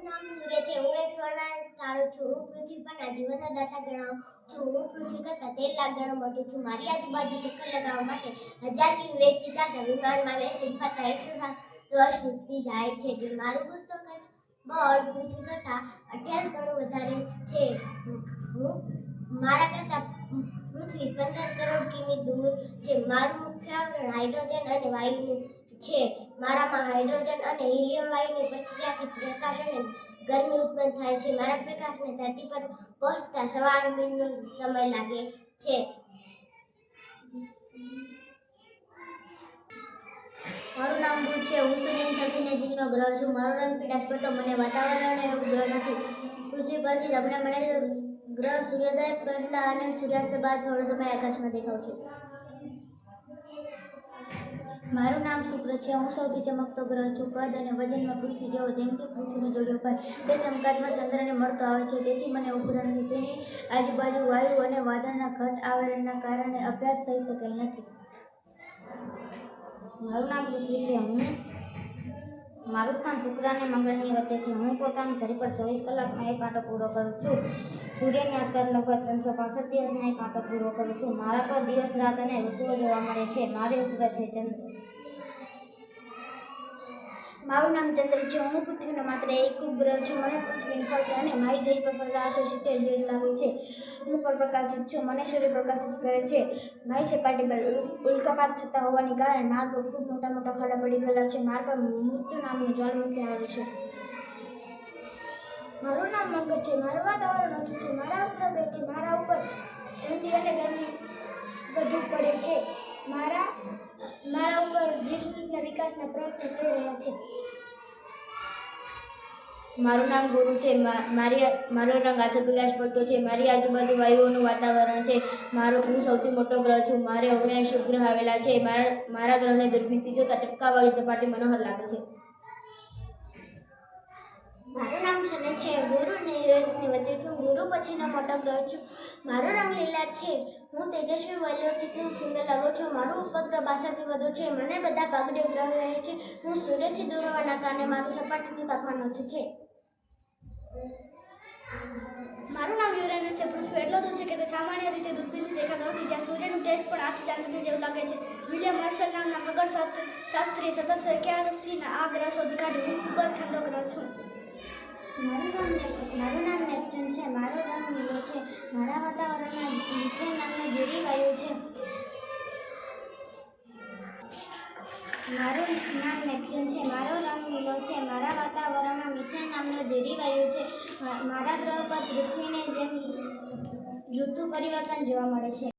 નામ સૂર્ય છે. હું એક સ્વર્ણ તારો છું. હું પૃથ્વી પરના જીવનનો દાતા ગણાવું છું. હું પૃથ્વી કરતાં 13 લાખ ગણો મોટો છું. મારી આજુબાજુ ચક્કર લગાવવા માટે 1000 કિમી વેગથી ચાલતા વિમાનમાં બેસી ફરતા 107 વર્ષ વીતી જાય છે. જે મારું ગુરુત્વાકર્ષણ બળ પૃથ્વી કરતાં 28 ગણું વધારે છે. મારા કરતાં પૃથ્વી 15 કરોડ કિમી દૂર છે. મારું મુખ્ય આવરણ હાઇડ્રોજન અને વાયુનું છે. મારામાં હાઇડ્રોજન અને હિલિયમ વાયુની પ્રક્રિયાથી પ્રકાશ અને ગરમી ઉત્પન્ન થાય છે. મારા પ્રકાશને ધરતી પર પહોંચતા 9.25 મિનિટનો સમય લાગે છે. મારું નામ બુધ છે. હું સૂર્યની સૌથી નજીકનો ગ્રહ છું. મારો રંગ પીળાશ પડતો મને વાતાવરણ એવું ગ્રહ નથી. પૃથ્વી પરથી આપણે મળેલો ગ્રહ સૂર્યોદય પહેલા અને સૂર્યાસ્ત બાદ થોડો સમય આકાશમાં દેખાવ છું. મારું નામ શુક્ર છે. હું સૌથી ચમકતો ગ્રહ છું. કદ અને વજનમાં પૃથ્વી જેવો, જેમ કે પૃથ્વીનો જોડિયો ભાઈ તે ચમકાટમાં ચંદ્રને મળતો આવે છે. તેથી મને ઉપગ્રહ નથી. તેની આજુબાજુ વાયુ અને વાદળના ઘટ આવરણના કારણે અભ્યાસ થઈ શકેલ નથી. મારું નામ પૃથ્વી છે. મારું સ્થાન શુક્ર અને મંગળની વચ્ચે છે. હું પોતાની ધરી પર 24 કલાકમાં એક આંટો પૂરો કરું છું. સૂર્યની આસપાસ લગભગ 365 દિવસમાં એક આંટો પૂરો કરું છું. મારા પર દિવસ, રાત અને ઋતુઓ જોવા મળે છે. મારે ઉપગ્રહ છે ચંદ્ર. મારું નામ ચંદ્ર છે. હું પૃથ્વીનો માત્ર એક ઉપગ્રહ છું. મને પૃથ્વીની ફરતે અને મારી ધરી પર ફરતા 870 દિવસ લાગે છે. હું પણ પ્રકાશિત છું. મને સૂર્ય પ્રકાશિત કરે છે. મારી સપાટી પર ઉલ્કાપાત થતા હોવાને કારણે માર્ગ પર ખૂબ મોટા મોટા ખાડા પડી ગયેલા છે. માર્ગ પર મૃત્યુ નામનું જ્વાળામુખી આવેલું છે. મારું નામ મંગળ છે. મારું વાતાવરણ ઓછું છે. મારા ઉપગ્રહ 2 છે. મારા ઉપર ઠંડી અને ગરમી વધુ પડે છે. મારા ઉપર જીવસૃષ્ટિના વિકાસના પ્રયત્નો થઈ રહ્યા છે. મારું નામ ગુરુ છે. મારો રંગ આછો પીળાશ પડતો છે. મારી આજુબાજુ વાયુઓનું વાતાવરણ છે. હું સૌથી મોટો ગ્રહ છું. મારે 79 ઉપગ્રહ આવેલા છે. મારા ગ્રહને દૂરબીનથી જોતા ટપકાવાળી સપાટી મનોહર લાગે છે. મારું નામ શનિ છે. ગુરુ અને યુરેનસની વચ્ચે છું. ગુરુ પછીનો મોટો ગ્રહ છું. મારો રંગ લીલા છે. હું તેજસ્વી વલયોથી સુંદર લાગું છું. મારું ઉપગ્રહ 62 થી વધુ છે. મને બધા પાગડીઓ ગ્રહ કહે છે. હું સૂર્યથી દૂર હોવાના કારણે મારું સપાટીનું તાપમાન ઓછું છે. મારું નામ યુરેનસ છે. પૃથ્વી એટલો દૂર છે કે તે સામાન્ય રીતે દૂરબીનથી દેખાતો નથી. જ્યાં સૂર્યનું તેજ પણ આછી ચાંદની જેવું લાગે છે. વિલિયમ હર્શલ નામના ખગોળશાસ્ત્રીએ 1781ના આ ગ્રહ શોધી કાઢ્યો. હું ખૂબ જ ઠંડો ગ્રહ છું. મારું નામ નેપચ્યુન છે. મારો રંગ નીલો છે. મારા વાતાવરણમાં મિથેન નામનો ઝેરી વાયુ છે. મારું નામ નેપચ્યુન છે. મારો રંગ નીલો છે. મારા વાતાવરણમાં મિથેન નામનો ઝેરી વાયુ છે. મારા ગ્રહ પર પૃથ્વીની જેમ ઋતુ પરિવર્તન જોવા મળે છે.